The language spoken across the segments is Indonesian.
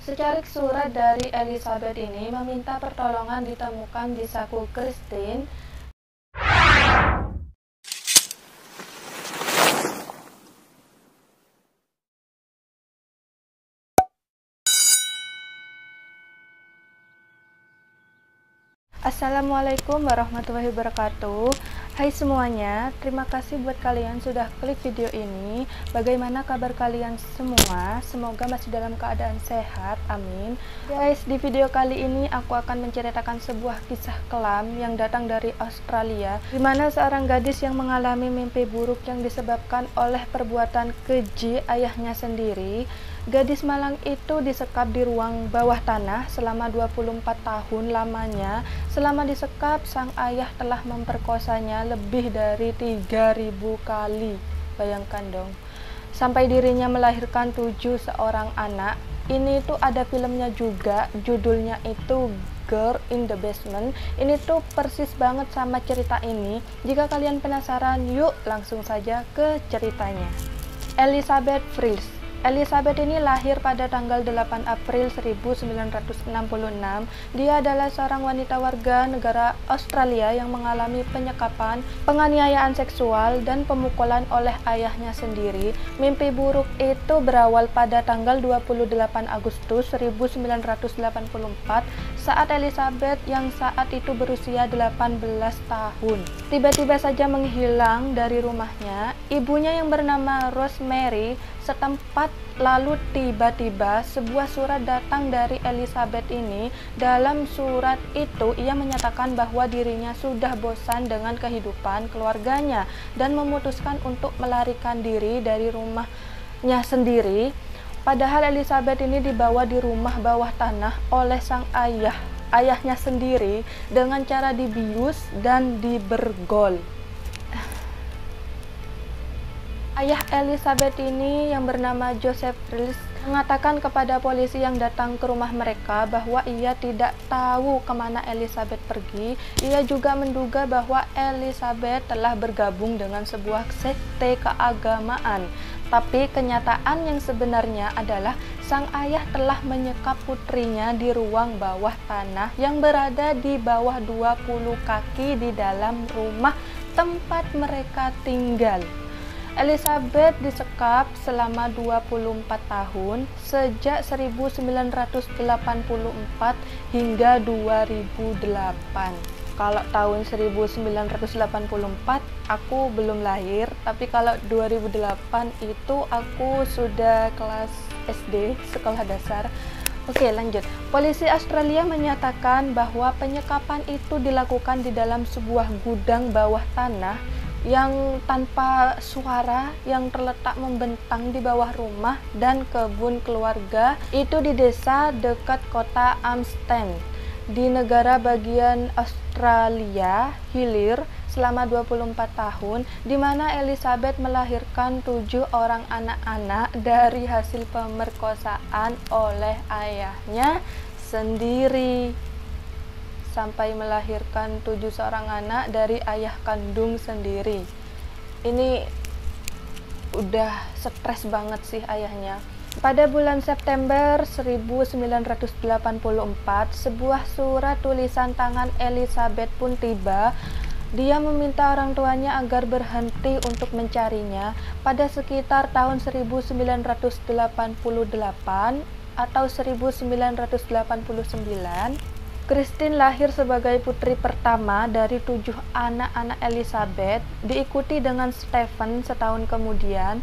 Secarik surat dari Elizabeth ini meminta pertolongan ditemukan di saku Christine. Assalamualaikum warahmatullahi wabarakatuh. Hai semuanya, terima kasih buat kalian sudah klik video ini. Bagaimana kabar kalian semua? Semoga masih dalam keadaan sehat, amin. Guys, di video kali ini aku akan menceritakan sebuah kisah kelam yang datang dari Australia, di mana seorang gadis yang mengalami mimpi buruk yang disebabkan oleh perbuatan keji ayahnya sendiri. Gadis malang itu disekap di ruang bawah tanah selama 24 tahun lamanya. Selama disekap, sang ayah telah memperkosanya lebih dari 3.000 kali. Bayangkan dong. Sampai dirinya melahirkan 7 seorang anak. Ini tuh ada filmnya juga, judulnya itu Girl in the Basement. Ini tuh persis banget sama cerita ini. Jika kalian penasaran, yuk langsung saja ke ceritanya. Elizabeth Frills. Elizabeth ini lahir pada tanggal 8 April 1966. Dia adalah seorang wanita warga negara Australia yang mengalami penyekapan, penganiayaan seksual, dan pemukulan oleh ayahnya sendiri. Mimpi buruk itu berawal pada tanggal 28 Agustus 1984 saat Elizabeth yang saat itu berusia 18 tahun tiba-tiba saja menghilang dari rumahnya. Ibunya yang bernama Rosemary setempat, lalu tiba-tiba sebuah surat datang dari Elizabeth ini. Dalam surat itu ia menyatakan bahwa dirinya sudah bosan dengan kehidupan keluarganya dan memutuskan untuk melarikan diri dari rumahnya sendiri. Padahal Elizabeth ini dibawa di rumah bawah tanah oleh sang ayahnya sendiri dengan cara dibius dan dibergol. Ayah Elizabeth ini yang bernama Joseph Frills mengatakan kepada polisi yang datang ke rumah mereka bahwa ia tidak tahu kemana Elizabeth pergi. Ia juga menduga bahwa Elizabeth telah bergabung dengan sebuah sekte keagamaan. Tapi kenyataan yang sebenarnya adalah sang ayah telah menyekap putrinya di ruang bawah tanah yang berada di bawah 20 kaki di dalam rumah tempat mereka tinggal. Elizabeth disekap selama 24 tahun sejak 1984 hingga 2008. Kalau tahun 1984 aku belum lahir, tapi kalau 2008 itu aku sudah kelas SD, sekolah dasar. Oke, lanjut. Polisi Australia menyatakan bahwa penyekapan itu dilakukan di dalam sebuah gudang bawah tanah yang tanpa suara yang terletak membentang di bawah rumah dan kebun keluarga itu di desa dekat kota Amsterdam di negara bagian Australia Hilir selama 24 tahun, di mana Elizabeth melahirkan 7 orang anak-anak dari hasil pemerkosaan oleh ayahnya sendiri, sampai melahirkan 7 seorang anak dari ayah kandung sendiri. Ini udah stres banget sih ayahnya. Pada bulan September 1984, sebuah surat tulisan tangan Elizabeth pun tiba. Dia meminta orang tuanya agar berhenti untuk mencarinya. Pada sekitar tahun 1988 atau 1989, Christine lahir sebagai putri pertama dari 7 anak-anak Elizabeth, diikuti dengan Stephen setahun kemudian.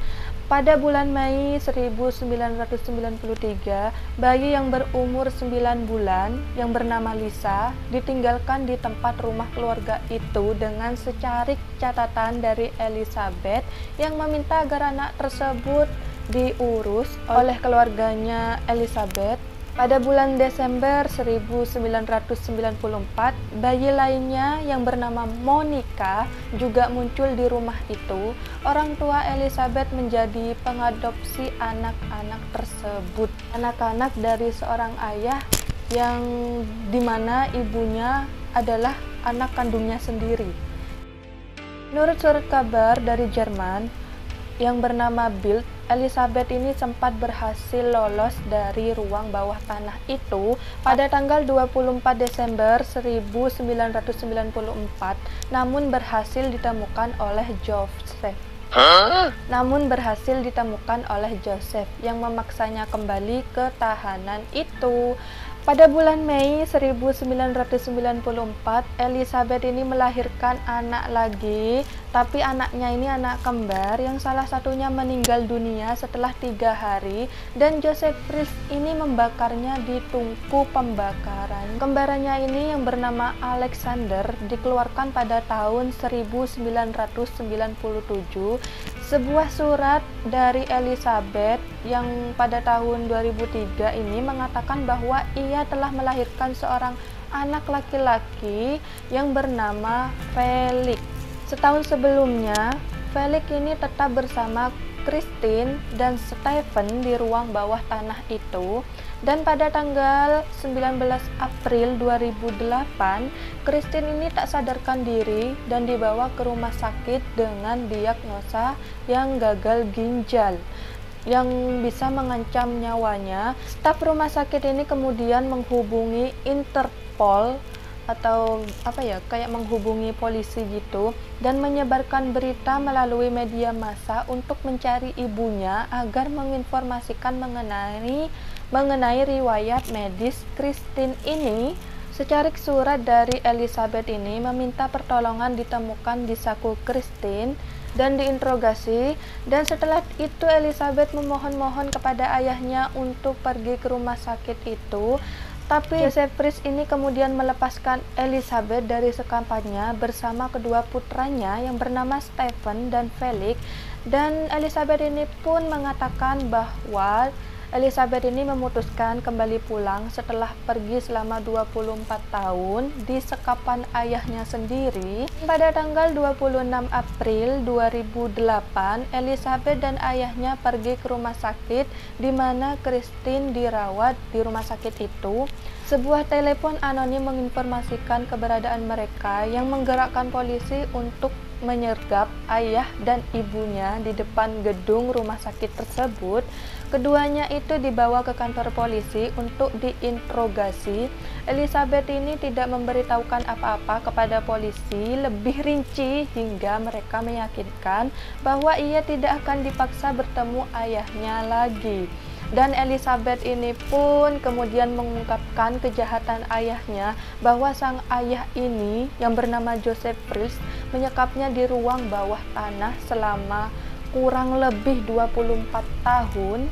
Pada bulan Mei 1993, bayi yang berumur 9 bulan yang bernama Lisa ditinggalkan di tempat rumah keluarga itu dengan secarik catatan dari Elizabeth yang meminta agar anak tersebut diurus oleh keluarganya Elizabeth. Pada bulan Desember 1994, bayi lainnya yang bernama Monica juga muncul di rumah itu. Orang tua Elizabeth menjadi pengadopsi anak-anak tersebut. Anak-anak dari seorang ayah yang dimana ibunya adalah anak kandungnya sendiri. Menurut surat kabar dari Jerman yang bernama Bild, Elizabeth ini sempat berhasil lolos dari ruang bawah tanah itu pada tanggal 24 Desember 1994, namun berhasil ditemukan oleh Joseph. Yang memaksanya kembali ke tahanan itu. Pada bulan Mei 1994, Elizabeth ini melahirkan anak lagi, tapi anaknya ini anak kembar yang salah satunya meninggal dunia setelah 3 hari, dan Joseph Fries ini membakarnya di tungku pembakaran. Kembarannya ini yang bernama Alexander dikeluarkan pada tahun 1997. Sebuah surat dari Elizabeth yang pada tahun 2003 ini mengatakan bahwa ia telah melahirkan seorang anak laki-laki yang bernama Felix. Setahun sebelumnya, Felix ini tetap bersama Christine dan Stephen di ruang bawah tanah itu, dan pada tanggal 19 April 2008, Christine ini tak sadarkan diri dan dibawa ke rumah sakit dengan diagnosa yang gagal ginjal yang bisa mengancam nyawanya. Staf rumah sakit ini kemudian menghubungi Interpol atau kayak menghubungi polisi gitu, dan menyebarkan berita melalui media massa untuk mencari ibunya agar menginformasikan mengenai riwayat medis Christine ini. Secarik surat dari Elizabeth ini meminta pertolongan ditemukan di saku Christine dan diinterogasi, dan setelah itu Elizabeth memohon-mohon kepada ayahnya untuk pergi ke rumah sakit itu. Tapi Joseph Fries ini kemudian melepaskan Elizabeth dari sekapannya bersama kedua putranya yang bernama Stephen dan Felix, dan Elizabeth ini pun mengatakan bahwa Elizabeth ini memutuskan kembali pulang setelah pergi selama 24 tahun di sekapan ayahnya sendiri. Pada tanggal 26 April 2008, Elizabeth dan ayahnya pergi ke rumah sakit di mana Christine dirawat di rumah sakit itu. Sebuah telepon anonim menginformasikan keberadaan mereka yang menggerakkan polisi untuk menyergap ayah dan ibunya di depan gedung rumah sakit tersebut. Keduanya itu dibawa ke kantor polisi untuk diinterogasi. Elizabeth ini tidak memberitahukan apa-apa kepada polisi lebih rinci hingga mereka meyakinkan bahwa ia tidak akan dipaksa bertemu ayahnya lagi. Dan Elizabeth ini pun kemudian mengungkapkan kejahatan ayahnya, bahwa sang ayah ini yang bernama Joseph Fries menyekapnya di ruang bawah tanah selama kurang lebih 24 tahun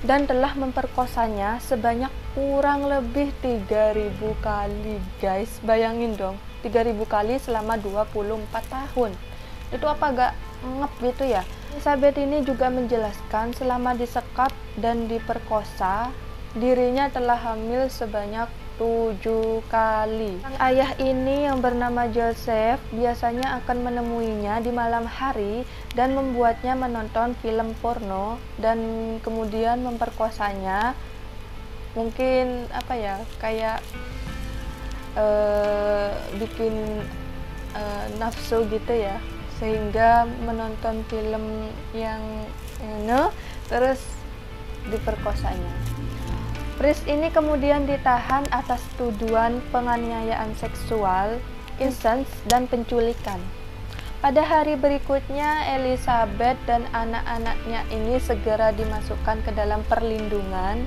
dan telah memperkosanya sebanyak kurang lebih 3.000 kali, guys. Bayangin dong, 3.000 kali selama 24 tahun. Itu apa gak ngep gitu ya? Elizabeth ini juga menjelaskan selama disekap dan diperkosa, dirinya telah hamil sebanyak 7 kali. Sang ayah ini yang bernama Joseph biasanya akan menemuinya di malam hari dan membuatnya menonton film porno dan kemudian memperkosanya. Mungkin kayak bikin nafsu gitu ya, sehingga menonton film yang terus diperkosanya. Fries ini kemudian ditahan atas tuduhan penganiayaan seksual, incest, dan penculikan. Pada hari berikutnya, Elizabeth dan anak-anaknya ini segera dimasukkan ke dalam perlindungan.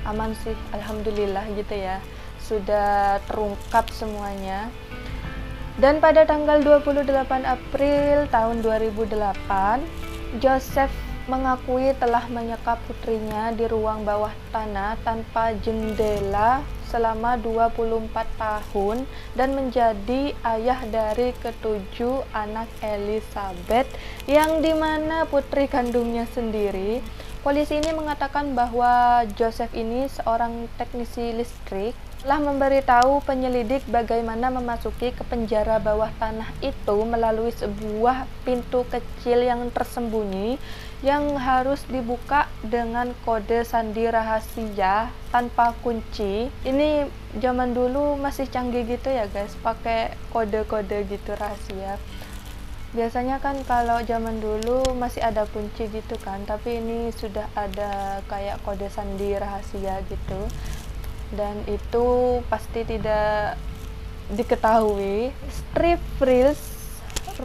Aman sih, alhamdulillah gitu ya, sudah terungkap semuanya. Dan pada tanggal 28 April tahun 2008, Joseph mengakui telah menyekap putrinya di ruang bawah tanah tanpa jendela selama 24 tahun dan menjadi ayah dari ketujuh anak Elizabeth, yang dimana putri kandungnya sendiri. Polisi ini mengatakan bahwa Joseph ini seorang teknisi listrik, telah memberitahu penyelidik bagaimana memasuki ke penjara bawah tanah itu melalui sebuah pintu kecil yang tersembunyi yang harus dibuka dengan kode sandi rahasia tanpa kunci. Ini zaman dulu masih canggih gitu ya guys, pakai kode-kode gitu rahasia. Biasanya kan kalau zaman dulu masih ada kunci gitu kan, tapi ini sudah ada kayak kode sandi rahasia gitu, dan itu pasti tidak diketahui. Strip frills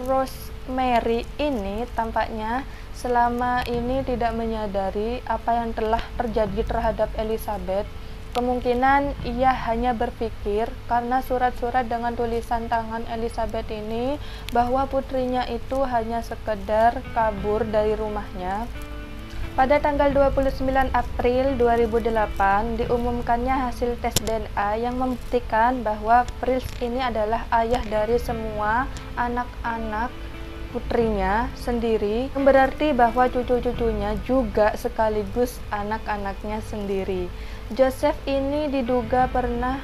Rosemary ini tampaknya selama ini tidak menyadari apa yang telah terjadi terhadap Elizabeth. Kemungkinan ia hanya berpikir karena surat-surat dengan tulisan tangan Elizabeth ini bahwa putrinya itu hanya sekedar kabur dari rumahnya. Pada tanggal 29 April 2008 diumumkannya hasil tes DNA yang membuktikan bahwa Prills ini adalah ayah dari semua anak-anak putrinya sendiri, yang berarti bahwa cucu-cucunya juga sekaligus anak-anaknya sendiri. Joseph ini diduga pernah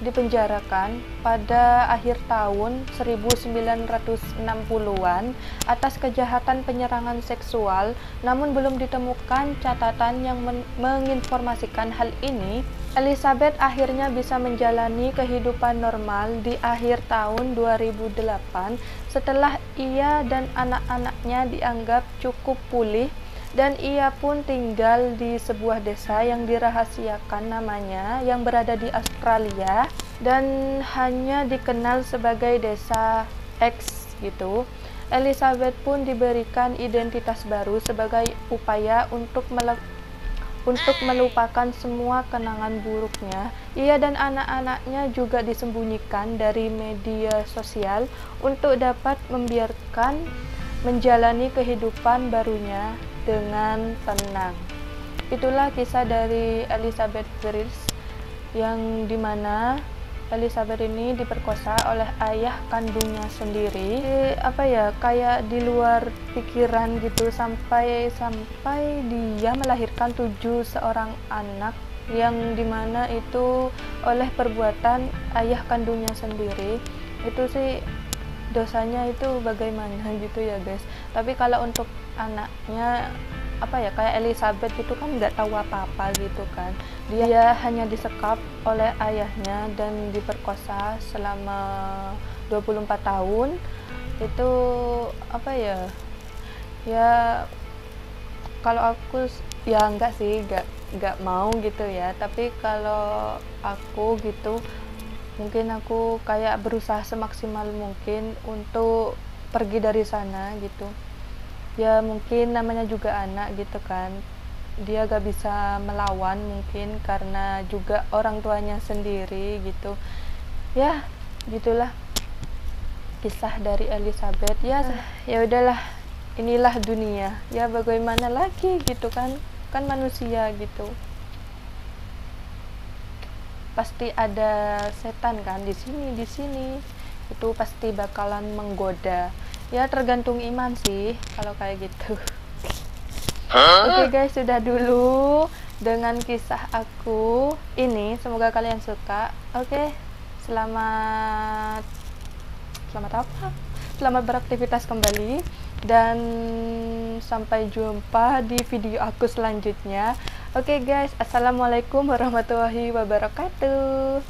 dipenjarakan pada akhir tahun 1960-an atas kejahatan penyerangan seksual, namun belum ditemukan catatan yang menginformasikan hal ini. Elizabeth akhirnya bisa menjalani kehidupan normal di akhir tahun 2008 setelah ia dan anak-anaknya dianggap cukup pulih, dan ia pun tinggal di sebuah desa yang dirahasiakan namanya yang berada di Australia dan hanya dikenal sebagai desa X gitu. Elizabeth pun diberikan identitas baru sebagai upaya untuk melupakan semua kenangan buruknya. Ia dan anak-anaknya juga disembunyikan dari media sosial untuk dapat membiarkan menjalani kehidupan barunya dengan tenang. Itulah kisah dari Elizabeth Prills, yang dimana Elizabeth ini diperkosa oleh ayah kandungnya sendiri. Kayak di luar pikiran gitu, sampai dia melahirkan 7 seorang anak, yang dimana itu oleh perbuatan ayah kandungnya sendiri. Itu sih dosanya itu bagaimana gitu ya guys. Tapi kalau untuk anaknya kayak Elizabeth itu kan nggak tahu apa-apa gitu kan, dia hanya disekap oleh ayahnya dan diperkosa selama 24 tahun. Itu ya kalau aku ya enggak sih, enggak mau gitu ya. Tapi kalau aku gitu, mungkin aku kayak berusaha semaksimal mungkin untuk pergi dari sana gitu. Ya mungkin namanya juga anak gitu kan, dia gak bisa melawan mungkin karena juga orang tuanya sendiri gitu. Ya gitulah kisah dari Elizabeth. Ya udahlah, inilah dunia ya, bagaimana lagi gitu kan manusia gitu, pasti ada setan kan di sini itu pasti bakalan menggoda. Ya tergantung iman sih kalau kayak gitu. Oke guys, sudah dulu dengan kisah aku ini, semoga kalian suka. Oke, selamat apa? Selamat beraktivitas kembali, dan sampai jumpa di video aku selanjutnya. Oke guys, assalamualaikum warahmatullahi wabarakatuh.